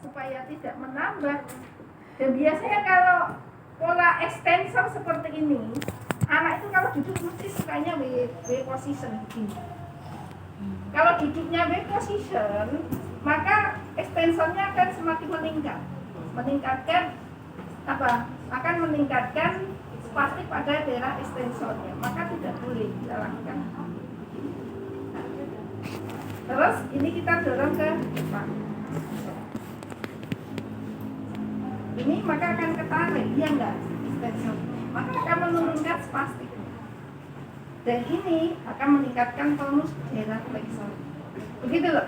supaya tidak menambah. Dan biasanya kalau pola extensor seperti ini, anak itu kalau duduk mesti sukanya W position begini. Kalau duduknya W position, maka ekstensornya akan semakin meningkatkan apa? Akan meningkatkan spastik pada daerah ekstensornya, maka tidak boleh kita lakukan. Terus ini kita dorong ke depan. Ini maka akan ketarik, iya enggak? Ekstensor, maka akan menurunkan spastik. Dan ini akan meningkatkan tonus daerah flexor. Begitu loh,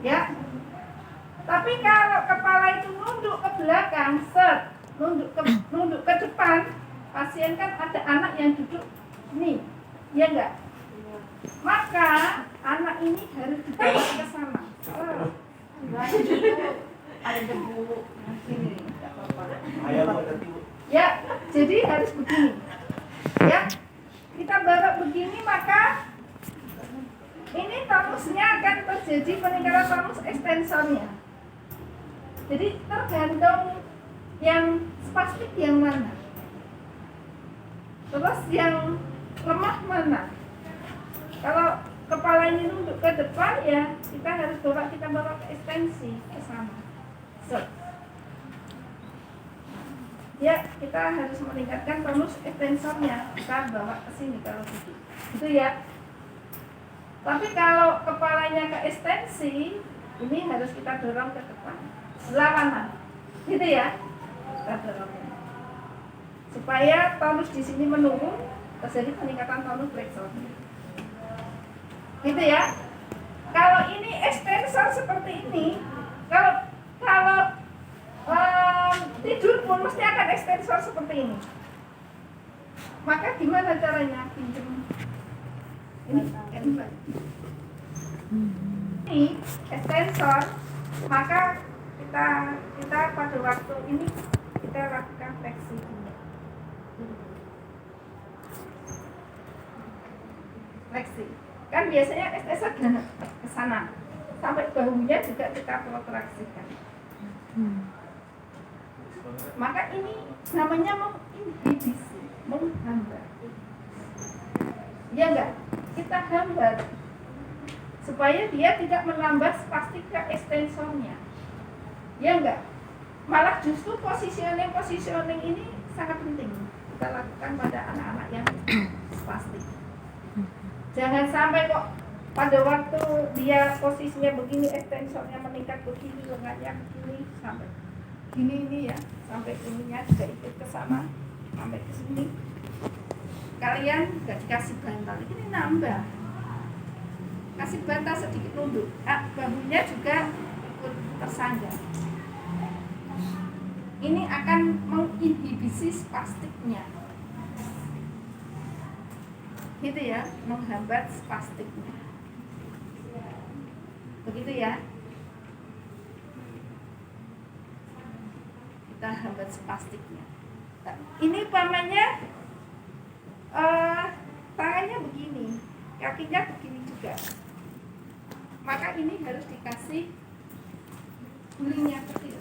ya. Tapi kalau kepala itu nunduk ke belakang, nunduk ke depan, pasien kan ada anak yang duduk nih, ya enggak? Maka anak ini harus dibawa ke sana. Ada debu sini, enggak apa-apa. Ya, jadi harus begini. Ya, kita bawa begini maka ini tonusnya akan terjadi peningkatan tonus ekstensornya. Jadi tergantung yang spastik yang mana, terus yang lemah mana. Kalau kepala ini nunduk ke depan ya kita harus bawa ke ekstensi ke sana. Ya, kita harus meningkatkan tonus ekstensornya, kita bawa ke sini kalau gitu. Itu ya. Tapi kalau kepalanya ke ekstensi, ini harus kita dorong ke depan. Sebelah kanan. Gitu ya. Kita dorong. Supaya tonus di sini menurun, terjadi peningkatan tonus flexor. Gitu ya. Kalau ini ekstensor seperti ini, kalau tidur pun mesti akan ekstensor seperti ini. Maka gimana caranya? Pinjam ini ekstensor, maka kita pada waktu ini kita lakukan fleksi. Fleksi. Kan biasanya ekstensor ke sana sampai bahunya juga kita protraksikan. Maka ini namanya menginhibisi, menghambat. Ya enggak? Kita hambat supaya dia tidak menambah spastik ke ekstensornya. Ya enggak? Malah justru positioning ini sangat penting kita lakukan pada anak-anak yang spastik. Jangan sampai kok pada waktu dia posisinya begini, ekstensornya meningkat begini, lengannya begini, sampai gini ini ya, sampai ininya juga ikut ke sana, sampai ke sini. Kalian nggak dikasih bantal, ini nambah. Kasih bantal sedikit nunduk, bahunya juga ikut tersandar. Ini akan menginhibisi spastiknya. Gitu ya, menghambat spastiknya. Begitu ya. Kita hambat spastiknya. Nah, ini umpamanya tangannya begini, kakinya begini juga. Maka ini harus dikasih gulinya kecil.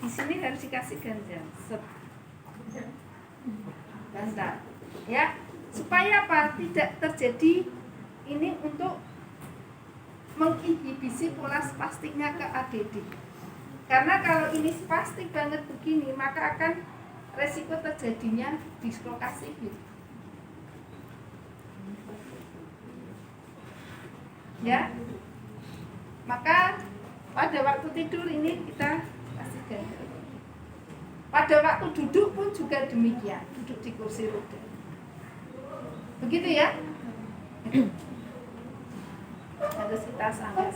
Di sini harus dikasih ganjal. Ganjal. Ya, supaya apa? Tidak terjadi ini untuk menginhibisi pola spastiknya ke ADD. Karena kalau ini spastik banget begini, maka akan resiko terjadinya dislokasi hip. Ya, maka pada waktu tidur ini kita kasih ganjal. Pada waktu duduk pun juga demikian, duduk di kursi roda. Begitu ya. Harus kita sangga.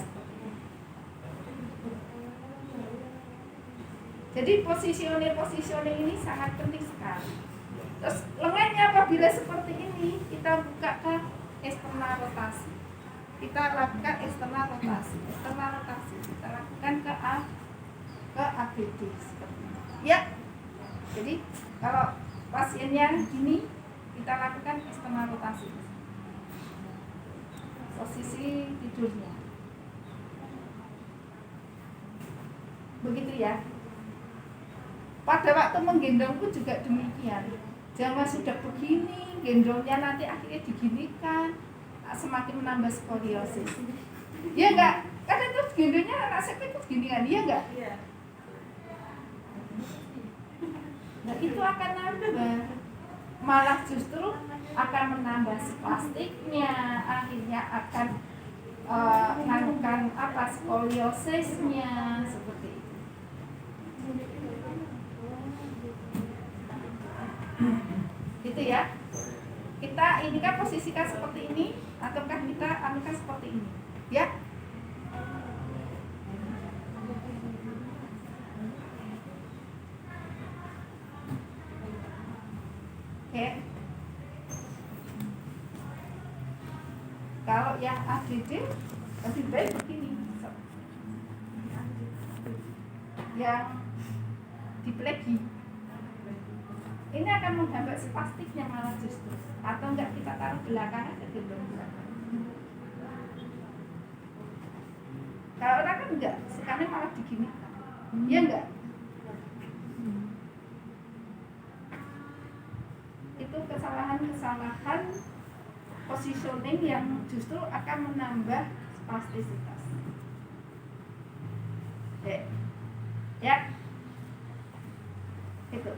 Jadi positioning ini sangat penting sekali. Terus lengannya apabila seperti ini, kita buka ke eksternal rotasi. Kita lakukan eksternal rotasi. Kita lakukan ke ABD seperti ini. Ya. Jadi kalau pasiennya gini, kita lakukan eksternal rotasi. Posisi tidurnya. begitu ya. Pada waktu menggendong pun juga demikian. Jangan sudah begini, gendongnya nanti akhirnya diginikan, semakin menambah skoliosis. Ya enggak? Kadang tuh gendongnya anak saya itu gini kan, iya enggak? Iya. Nah itu akan nambah, malah justru akan menambah spastiknya, akhirnya akan melakukan skoliosisnya seperti itu. Gitu ya. Kita ini kan posisikan seperti ini, ataukah kita anukan seperti ini, ya? Oke. Kalau yang ADD lebih baik begini. Yang diplegi ini akan menghambat spastiknya malah justru. Atau enggak kita taruh belakang aja gendong belakang. Kalau orang kan enggak, sekarang malah digini. Iya enggak? Itu kesalahan-kesalahan positioning yang justru akan menambah spastisitas. Oke. Ya. Itu.